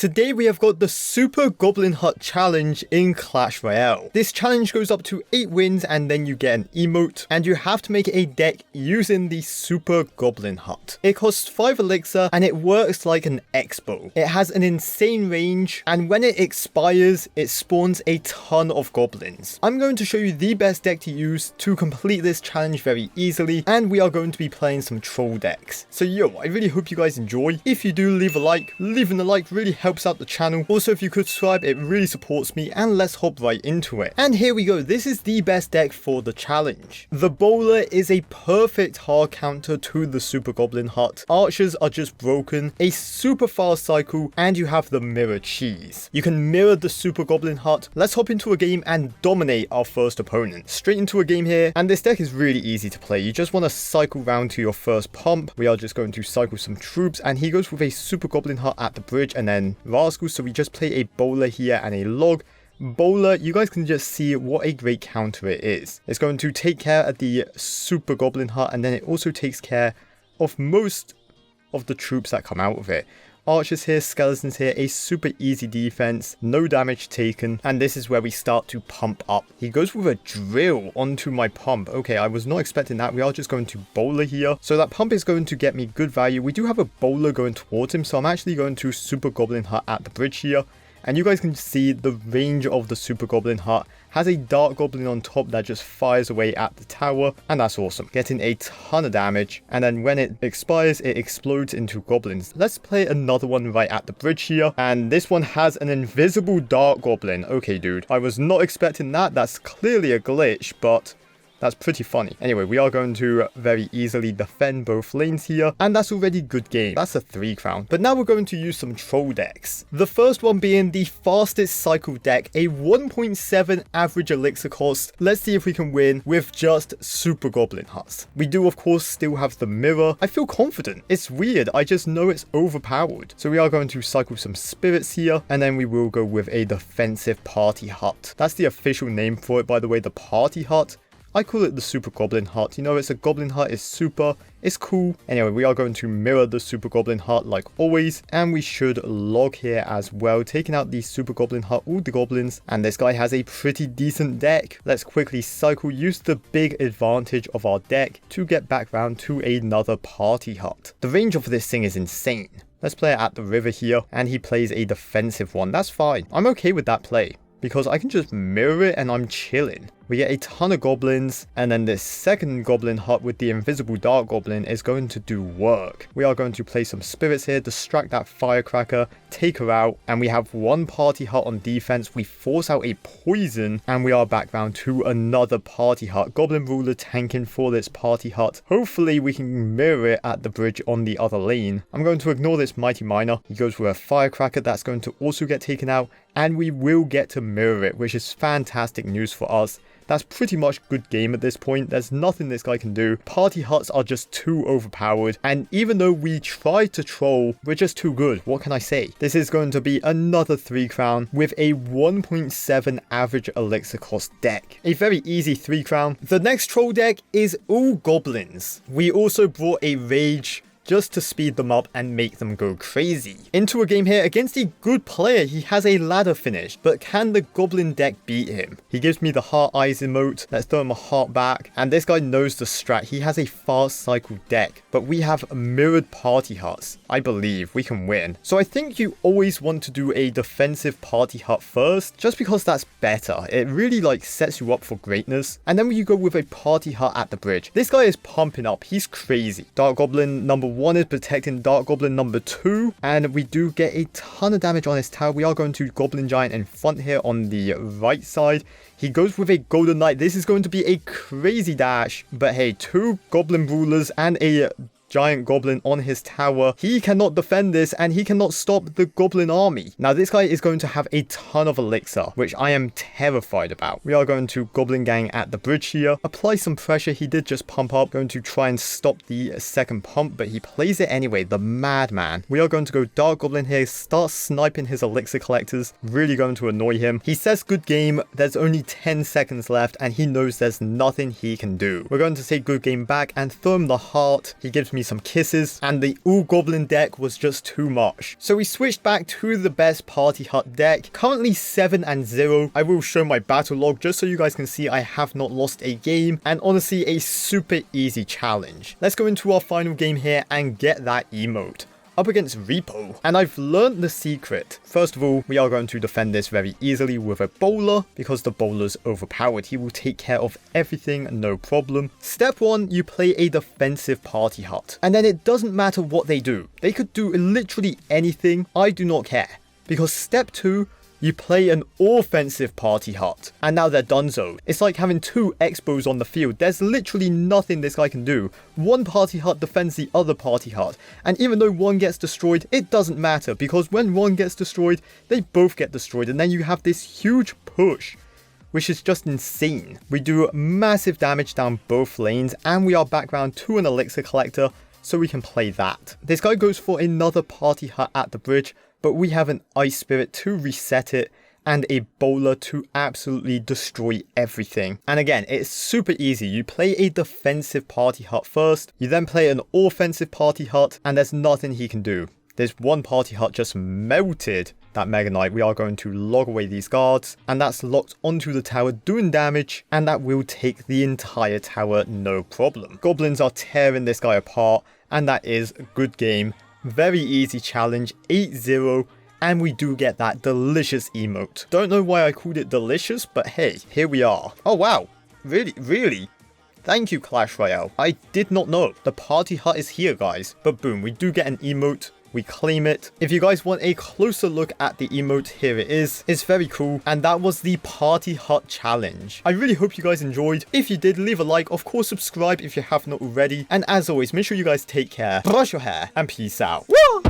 Today we have got the Super Goblin Hut challenge in Clash Royale. This challenge goes up to 8 wins and then you get an emote, and you have to make a deck using the Super Goblin Hut. It costs 5 elixir and it works like an X-bow. It has an insane range, and when it expires it spawns a ton of goblins. I'm going to show you the best deck to use to complete this challenge very easily, and we are going to be playing some troll decks. So I really hope you guys enjoy. If you do, leave a like. Leaving a like really helps out the channel. Also, if you could subscribe, it really supports me, and let's hop right into it. And here we go. This is the best deck for the challenge. The bowler is a perfect hard counter to the Super Goblin Hut. Archers are just broken, a super fast cycle, and you have the mirror cheese. You can mirror the Super Goblin Hut. Let's hop into a game and dominate our first opponent. Straight into a game here, and this deck is really easy to play. You just want to cycle round to your first pump. We are just going to cycle some troops, and he goes with a Super Goblin Hut at the bridge and then rascals, so we just play a bowler here and a log. Bowler, you guys can just see what a great counter it is. It's going to take care of the Super Goblin Hut, and then it also takes care of most of the troops that come out of it. Archers here, skeletons here, a super easy defense, no damage taken, and this is where we start to pump up. He goes with a drill onto my pump. Okay, I was not expecting that. We are just going to bowler here. So that pump is going to get me good value. We do have a bowler going towards him, so I'm actually going to Super Goblin Hut at the bridge here. And you guys can see the range of the Super Goblin Hut. Has a Dark Goblin on top that just fires away at the tower, and that's awesome. Getting a ton of damage, and then when it expires, it explodes into goblins. Let's play another one right at the bridge here, and this one has an invisible Dark Goblin. Okay, dude, I was not expecting that. That's clearly a glitch, but that's pretty funny. Anyway, we are going to very easily defend both lanes here, and that's already good game. That's a 3 crown. But now we're going to use some troll decks. The first one being the fastest cycle deck, a 1.7 average elixir cost. Let's see if we can win with just Super Goblin Huts. We do, of course, still have the mirror. I feel confident. It's weird. I just know it's overpowered. So we are going to cycle some spirits here, and then we will go with a defensive party hut. That's the official name for it, by the way, the party hut. I call it the Super Goblin Hut. You know, it's a Goblin Hut, it's super, it's cool. Anyway, we are going to mirror the Super Goblin Hut like always, and we should log here as well, taking out the Super Goblin Hut, all the goblins, and this guy has a pretty decent deck. Let's quickly cycle, use the big advantage of our deck to get back round to another party hut. The range of this thing is insane. Let's play it at the river here, and he plays a defensive one. That's fine. I'm okay with that play, because I can just mirror it and I'm chilling. We get a ton of goblins, and then this second Goblin Hut with the invisible Dark Goblin is going to do work. We are going to play some spirits here, distract that firecracker, take her out, and we have one party hut on defense. We force out a poison, and we are back round to another party hut. Goblin Ruler tanking for this party hut. Hopefully we can mirror it at the bridge on the other lane. I'm going to ignore this Mighty Miner. He goes for a firecracker that's going to also get taken out, and we will get to mirror it, which is fantastic news for us. That's pretty much good game at this point. There's nothing this guy can do. Party huts are just too overpowered, and even though we try to troll, we're just too good. What can I say? This is going to be another 3 crown with a 1.7 average elixir cost deck. A very easy 3 crown. The next troll deck is all goblins. We also brought a rage just to speed them up and make them go crazy. Into a game here against a good player. He has a ladder finish, but can the goblin deck beat him? He gives me the heart eyes emote. Let's throw him a heart back, and this guy knows the strat. He has a fast cycle deck, but we have mirrored party huts. I believe we can win. So I think you always want to do a defensive party hut first, just because that's better. It really sets you up for greatness. And then when you go with a party hut at the bridge, this guy is pumping up. He's crazy. Dark Goblin number 1 is protecting Dark Goblin number 2, and we do get a ton of damage on his tower. We are going to Goblin Giant in front here on the right side. He goes with a Golden Knight. This is going to be a crazy dash, but hey, 2 Goblin Rulers and a giant goblin on his tower. He cannot defend this, and he cannot stop the goblin army. Now this guy is going to have a ton of elixir, which I am terrified about. We are going to Goblin Gang at the bridge here. Apply some pressure. He did just pump up. Going to try and stop the second pump, but he plays it anyway. The madman. We are going to go Dark Goblin here. Start sniping his elixir collectors. Really going to annoy him. He says good game. There's only 10 seconds left, and he knows there's nothing he can do. We're going to say good game back and throw him the heart. He gives me me some kisses, and the All-goblin deck was just too much. So we switched back to the best party hut deck, currently 7-0. I will show my battle log just so you guys can see I have not lost a game, and honestly a super easy challenge. Let's go into our final game here and get that emote. Up against Repo, and I've learned the secret. First of all, we are going to defend this very easily with a bowler, because the bowler's overpowered. He will take care of everything, no problem. Step 1, you play a defensive party hut, and then it doesn't matter what they do. They could do literally anything, I do not care. Because step 2, you play an offensive party hut, and now they're donezo. It's like having 2 Expos on the field. There's literally nothing this guy can do. One party hut defends the other party hut, and even though one gets destroyed, it doesn't matter, because when one gets destroyed, they both get destroyed, and then you have this huge push, which is just insane. We do massive damage down both lanes, and we are back round to an elixir collector, so we can play that. This guy goes for another party hut at the bridge, but we have an Ice Spirit to reset it, and a bowler to absolutely destroy everything. And again, it's super easy. You play a defensive party hut first, you then play an offensive party hut, and there's nothing he can do. There's one party hut just melted that Mega Knight. We are going to log away these guards, and that's locked onto the tower doing damage, and that will take the entire tower, no problem. Goblins are tearing this guy apart, and that is a good game. Very easy challenge, 8-0, and we do get that delicious emote. Don't know why I called it delicious, but hey, here we are. Oh wow, really? Thank you, Clash Royale. I did not know. The party hut is here, guys. But boom, we do get an emote. We claim it. If you guys want a closer look at the emote, here it is. It's very cool, and that was the Party Hut Challenge. I really hope you guys enjoyed. If you did, leave a like. Of course, subscribe if you have not already. And as always, make sure you guys take care, brush your hair, and peace out. Woo!